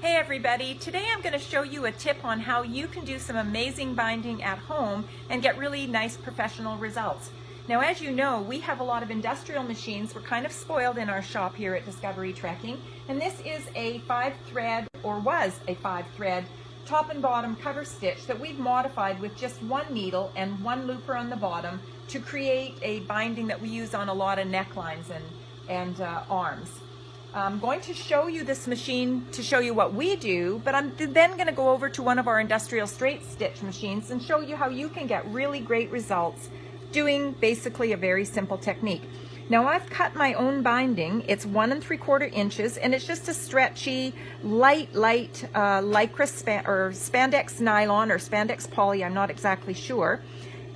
Hey everybody, today I'm going to show you a tip on how you can do some amazing binding at home and get really nice professional results. Now, as you know, we have a lot of industrial machines. We're kind of spoiled in our shop here at Discovery Trekking, and this is a 5-thread, or was a 5-thread, top and bottom cover stitch that we've modified with just one needle and one looper on the bottom to create a binding that we use on a lot of necklines and arms. I'm going to show you this machine to show you what we do, but I'm then going to go over to one of our industrial straight stitch machines and show you how you can get really great results doing basically a very simple technique. Now, I've cut my own binding. It's 1 3/4 inches, and it's just a stretchy, light lycra or spandex nylon or spandex poly, I'm not exactly sure.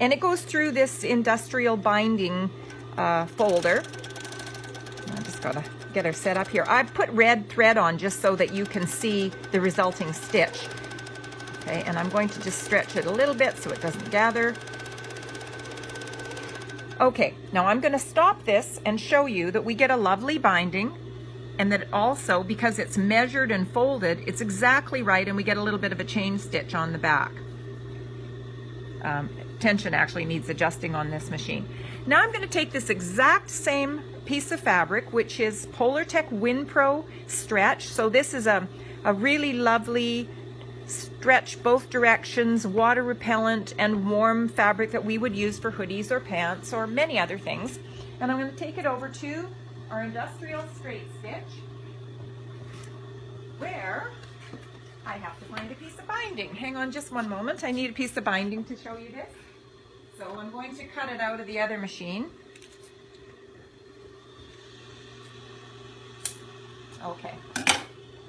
And it goes through this industrial binding folder. I just gotta get her set up here. I've put red thread on just so that you can see the resulting stitch. Okay, and I'm going to just stretch it a little bit so it doesn't gather. Okay, now I'm going to stop this and show you that we get a lovely binding, and that also, because it's measured and folded, it's exactly right, and we get a little bit of a chain stitch on the back. Tension actually needs adjusting on this machine. Now I'm going to take this exact same piece of fabric, which is Polartec WinPro stretch. So this is a really lovely stretch both directions, water repellent and warm fabric that we would use for hoodies or pants or many other things. And I'm going to take it over to our industrial straight stitch, where I have to find a piece of binding. Hang on just one moment. I need a piece of binding to show you this. So I'm going to cut it out of the other machine. Okay.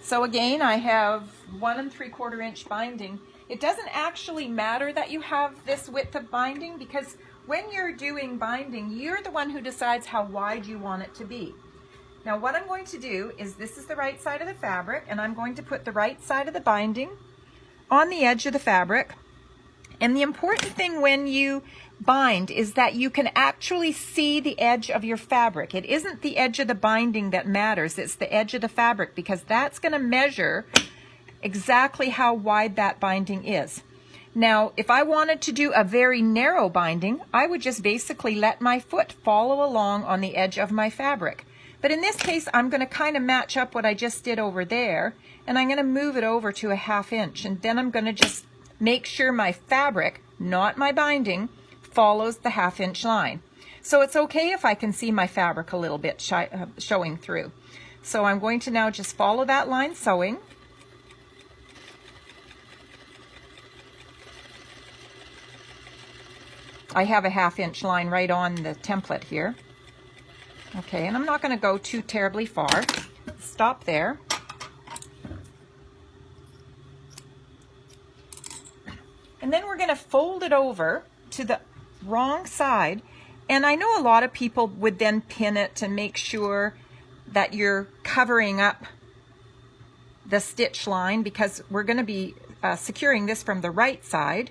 So again, I have 1 3/4 inch binding. It doesn't actually matter that you have this width of binding, because when you're doing binding, you're the one who decides how wide you want it to be. Now what I'm going to do is, this is the right side of the fabric, and I'm going to put the right side of the binding on the edge of the fabric. And the important thing when you bind is that you can actually see the edge of your fabric. It isn't the edge of the binding that matters, it's the edge of the fabric, because that's going to measure exactly how wide that binding is. Now, if I wanted to do a very narrow binding, I would just basically let my foot follow along on the edge of my fabric. But in this case, I'm going to kind of match up what I just did over there, and I'm going to move it over to a 1/2 inch, and then I'm going to just make sure my fabric, not my binding, follows the 1/2 inch line. So it's okay if I can see my fabric a little bit showing through. So I'm going to now just follow that line sewing. I have a 1/2 inch line right on the template here. Okay, and I'm not going to go too terribly far. Stop there. And then we're going to fold it over to the wrong side. And I know a lot of people would then pin it to make sure that you're covering up the stitch line, because we're going to be securing this from the right side.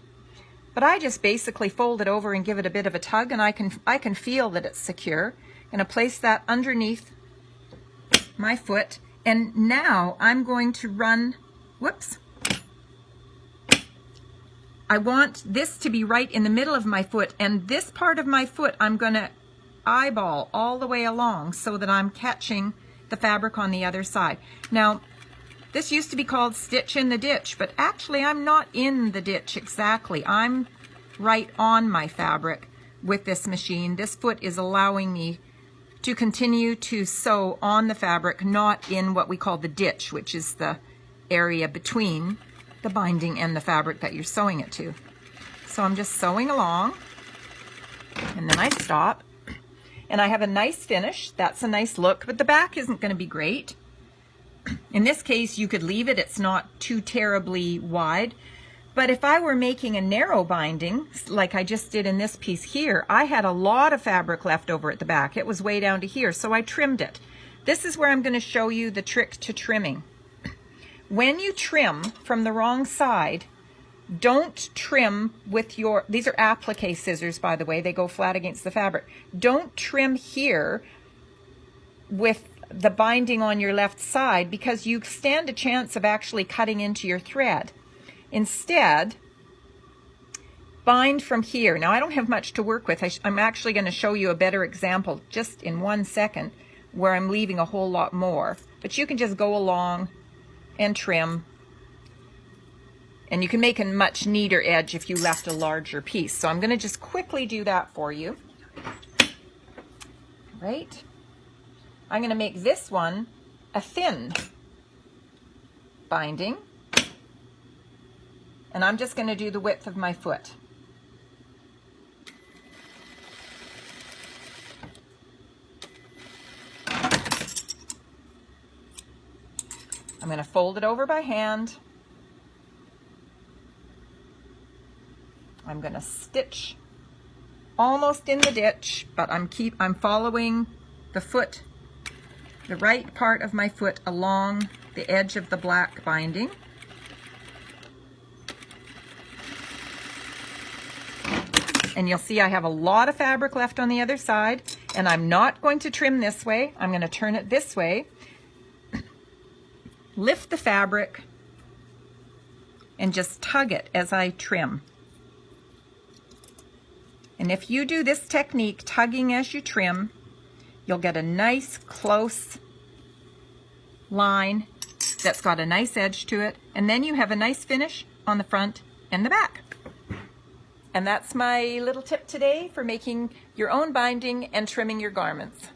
But I just basically fold it over and give it a bit of a tug, and I can feel that it's secure. I'm going to place that underneath my foot, and now I'm going to run, whoops, I want this to be right in the middle of my foot, and this part of my foot I'm going to eyeball all the way along so that I'm catching the fabric on the other side. Now, this used to be called stitch in the ditch, but actually I'm not in the ditch exactly. I'm right on my fabric with this machine. This foot is allowing me to continue to sew on the fabric, not in what we call the ditch, which is the area between the binding and the fabric that you're sewing it to. So I'm just sewing along, and then I stop, and I have a nice finish. That's a nice look, but the back isn't going to be great. In this case, you could leave it. It's not too terribly wide. But if I were making a narrow binding, like I just did in this piece here, I had a lot of fabric left over at the back. It was way down to here, so I trimmed it. This is where I'm going to show you the trick to trimming. When you trim from the wrong side, don't trim with your, these are applique scissors, by the way, they go flat against the fabric. Don't trim here with the binding on your left side because you stand a chance of actually cutting into your thread. Instead, bind from here. Now I don't have much to work with. I'm actually going to show you a better example just in 1 second where I'm leaving a whole lot more. But you can just go along and trim. And you can make a much neater edge if you left a larger piece. So I'm going to just quickly do that for you. Right? I'm going to make this one a thin binding. And I'm just going to do the width of my foot. I'm going to fold it over by hand. I'm going to stitch almost in the ditch, but I'm following the foot, the right part of my foot along the edge of the black binding. And you'll see I have a lot of fabric left on the other side, and I'm not going to trim this way. I'm going to turn it this way, lift the fabric, and just tug it as I trim. And if you do this technique, tugging as you trim, you'll get a nice close line that's got a nice edge to it, and then you have a nice finish on the front and the back. And that's my little tip today for making your own binding and trimming your garments.